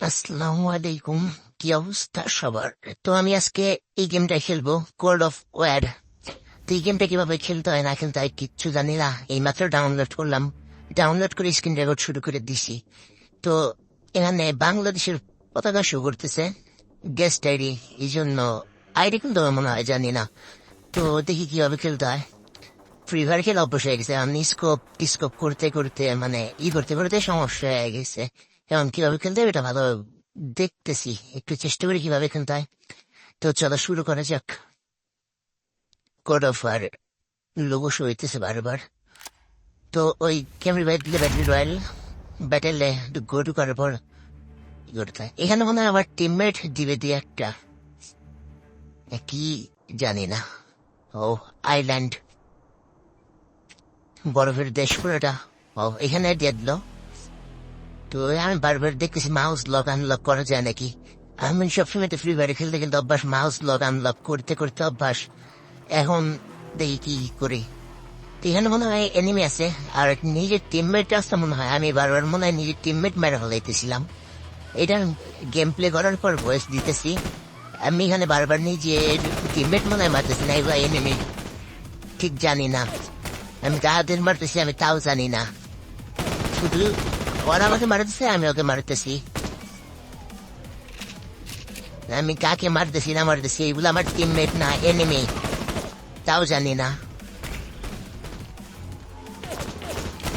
আসসালামু আলাইকুম। কি অবস্থা সবার? তো আমি আজকে এই গেমটা খেলবো, কোড অফ ওয়ার। তো এই গেমটা কিভাবে খেলতে হয় না খেলতে হয় কিচ্ছু জানি না, এইমাত্র ডাউনলোড করলাম। ডাউনলোড করে স্ক্রিন রেকর্ড শুরু করে দিছি। তো এখানে বাংলাদেশের পতাকা শো করতেছে, গেস্ট আইডি। এই জন্য আইডি কিন্তু আমার মনে হয় জানি না। তো দেখি কিভাবে খেলতে হয়। ফ্রি ফায়ার খেলা অভ্যাস হয়ে গেছে, আমি স্কোপ টিস্কোপ করতে করতে মানে করতে করতে সমস্যা হয়ে গেছে। এখন কিভাবে খেলতে হবে এটা ভালো দেখতেছি, একটু চেষ্টা করি কিভাবে খেলতে হয়। তো চলো শুরু করা যাক। Code of war logo show হইতেছে বারবার। তো ওই ক্যামেরা বাইট দিলে ব্যাটারি রয়্যাল ব্যাটেলে গো টু করার পর কি করতে হয়। এখানে মনে হয় আমার টিমমেট দিবে দিয়ে একটা কি জানি না। ও আইল্যান্ড, বরফের দেশ পুরোটা। ও এখানে দিয়ে দিল। তো আমি বারবার দেখতেছি মাউস লক আনলক করা যায় নাকি। আমি সবসময় তো ফ্রি ফায়ারে খেলতে খেলতে অভ্যাস, মাউস লক আনলক করতে করতে অভ্যাস। এখন দেখি কি করি। তো এখানে মনে হয় এনিমি আছে, আর নিজের টিমমেট আসতে মনে হয়। আমি বারবার মনে হয় নিজের টিমমেট মেরে ফেলাইতেছিলাম। এটা গেম প্লে করার পর ভয়েস দিতেছি। আমি এখানে বারবার নিজের টিমমেট মনে হয় মারতেছি না, এবার এনিমি ঠিক জানি না। আমি তাদের মারতেছি আমি তাও জানি না, শুধু ওরা আমাকে মারতেছে আমি ওকে মারতেছি। আমি কাকে মারতেছি না মারতেছি এগুলো আমার টিমমেট না এনিমি, তাও জানি না।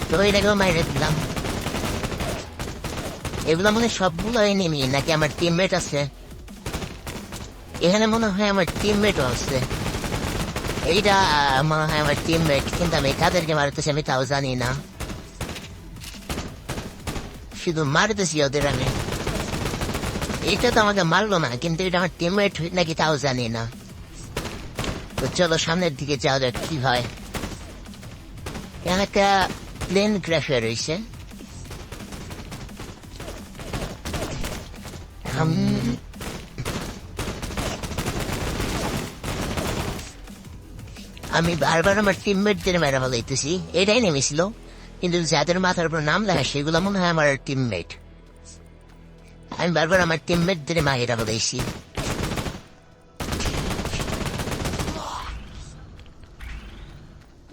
তো এটাকেও মাইরে দিলাম। এগুলো মনে হয় সবগুলো এনিমি নাকি আমার টিমমেট আছে? এখানে মনে হয় আমার টিমমেটও আছে। এইটা মনে হয় আমার টিমমেট, কিন্তু আমি কাদেরকে মারতেছি আমি তাও জানি না, শুধু মারতেছি ওদের আমি। এটা তো আমাকে মারলো না, কিন্তু এটা আমার টিমমেট নাকি তাও জানি না। তো চলো সামনের দিকে যাওয়া যাক কি হয়। এখানে একটা প্লেন ক্র্যাশ হয়ে রয়েছে। আমি বারবার আমার টিমমেটদের মেরা ফেলাইতেছি, এটাই নেমেছিল। কিন্তু যাদের মাথার উপর নাম লেখা সেগুলো মনে হয় আমার টিমমেট। আমি বারবার আমার টিমমেটদের মায়েরা ফেলাইছি।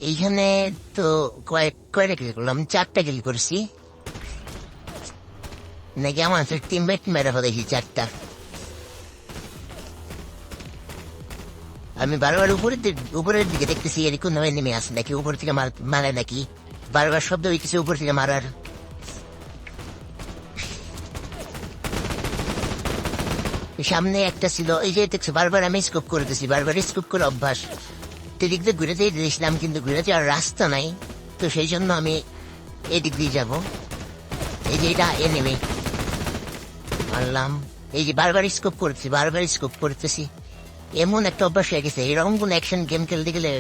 এইখানে তো কয়টা কিল করলাম, 4টা কিল করছি নাকি আমার টিমমেট মেরা ফেলাইছি 4টা। আমি বারবার উপরের দিকে দেখতেছি এরকম ভাবে নেমে আসে নাকি, উপর থেকে মারে নাকি। বারবার শব্দ হইতেছে উপর থেকে মারার। সামনে একটা ছিল, এই যে দেখছো বারবার আমি স্কোপ করতেছি, বারবার স্কোপ করে অভ্যাস। এদিক দিয়ে ঘুরে দিয়ে দিয়েছিলাম, কিন্তু ঘুরে যাওয়ার রাস্তা নাই। তো সেই জন্য আমি এদিক দিয়ে যাবো। এই যে এটা নেমে মারলাম। এই যে বারবার স্কোপ করতেছি, বারবার স্কোপ করতেছি। এমন একটা অভ্যাস হয়ে গেছে, এরকম কোন অ্যাকশন গেম খেলতে গেলে,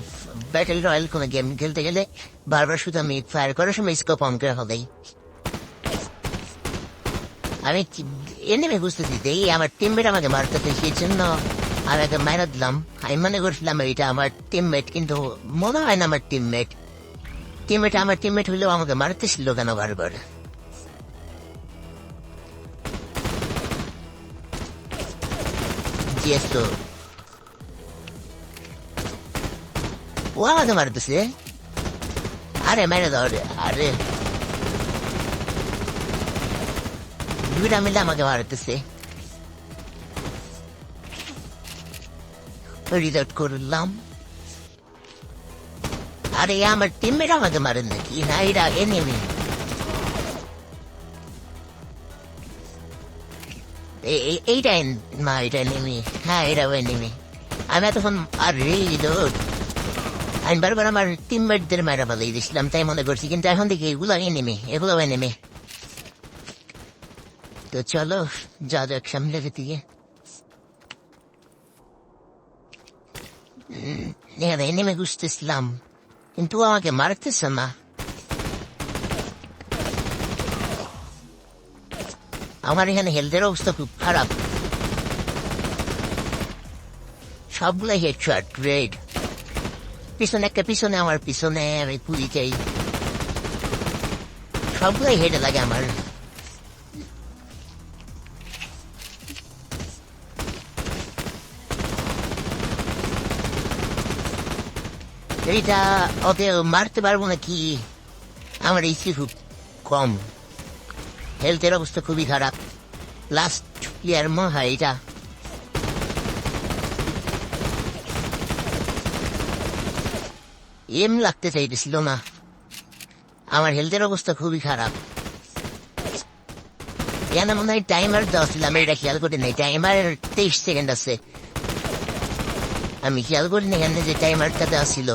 ব্যাটেল রয়্যাল কোন গেম খেলতে গেলে বারবার শুধু আমি ফায়ার করার সময় স্কোপ অন করে ফেলাই। আমি এনিমে বুঝতেছি এই আমার টিমমেট আমাকে মারতেছে, সেই জন্য আমি একে মাইরা দিলাম। আমি মনে করছিলাম এটা আমার টিমমেট, কিন্তু মনে হয় না আমার টিমমেট। আমার টিমমেট হইলেও আমাকে মারতেছিল কেন বারবার? জিএস তো ও আমাকে মারতেছে। আরে মেরে দাও রে, আরে দুইটা মিলে আমাকে মারতেছে। রিলোড করলাম। আরে আমার টিমমেট আমাকে মারেন নাকি? না এটা এনিমি। এইটা না, এটা এনিমি। হ্যাঁ এটাও এনিমি। আমি এতক্ষণ আর রিলোড আমি বারবার আমার টিমমেটদের মারা ফেলাই দিয়েছিলাম তাই মনে করছি, কিন্তু এখন দেখি এগুলো এনিমি, এগুলো এনিমি। তো চলো যা যাক সামনের দিকে। এখানে এনিমি খুঁজতেছিলাম, কিন্তু ও আমাকে মারতেছে না। আমার এখানে হেলথের অবস্থা খুব খারাপ। সবগুলো হেডশট রেড। পিছনে একটা, পিছনে আমার পিছনে আমি পুরি চাই। সবগুলোই হেডে লাগে আমার। এইটা ওকে মারতে পারবো নাকি? আমার ইসি খুব কম, হেলথের অবস্থা খুবই খারাপ। লাস্ট প্লেয়ার মনে হয় এটা। এম লাগতে চাইতেছিল না, আমার হেলথের অবস্থা খুবই খারাপ। এখানে মনে হয় টাইমার দেওয়া ছিল, আমি এটা খেয়াল করি নাই। টাইমার 23 সেকেন্ড আছে, আমি খেয়াল করি না এখানে যে টাইমারটা দেওয়া ছিল।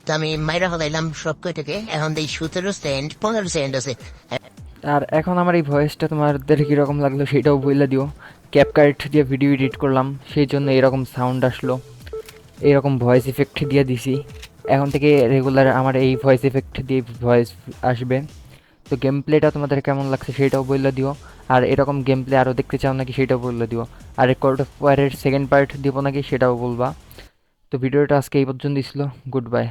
তো আমি মাইরা ফেলাইলাম সব কয়টাকে, এখন এই 17 সেকেন্ড 15 সেকেন্ড আছে। আর এখন আমার এই ভয়েসটা তোমাদের কীরকম লাগলো সেটাও বলে দিও। ক্যাপকাট দিয়ে ভিডিও এডিট করলাম, সেই জন্য এরকম সাউন্ড আসলো, এরকম ভয়েস ইফেক্ট দিয়ে দিছি। এখন থেকে রেগুলার আমার এই ভয়েস ইফেক্ট দিয়ে ভয়েস আসবে। তো গেম প্লেটা তোমাদের কেমন লাগছে সেটাও বলে দিও। আর এরকম গেম প্লে আরও দেখতে চাও নাকি সেটাও বলে দিও। আর কল্ড অফ ওয়ারের সেকেন্ড পার্ট দিব নাকি সেটাও বলবা। তো ভিডিওটা আজকে এই পর্যন্ত ছিল। Good bye.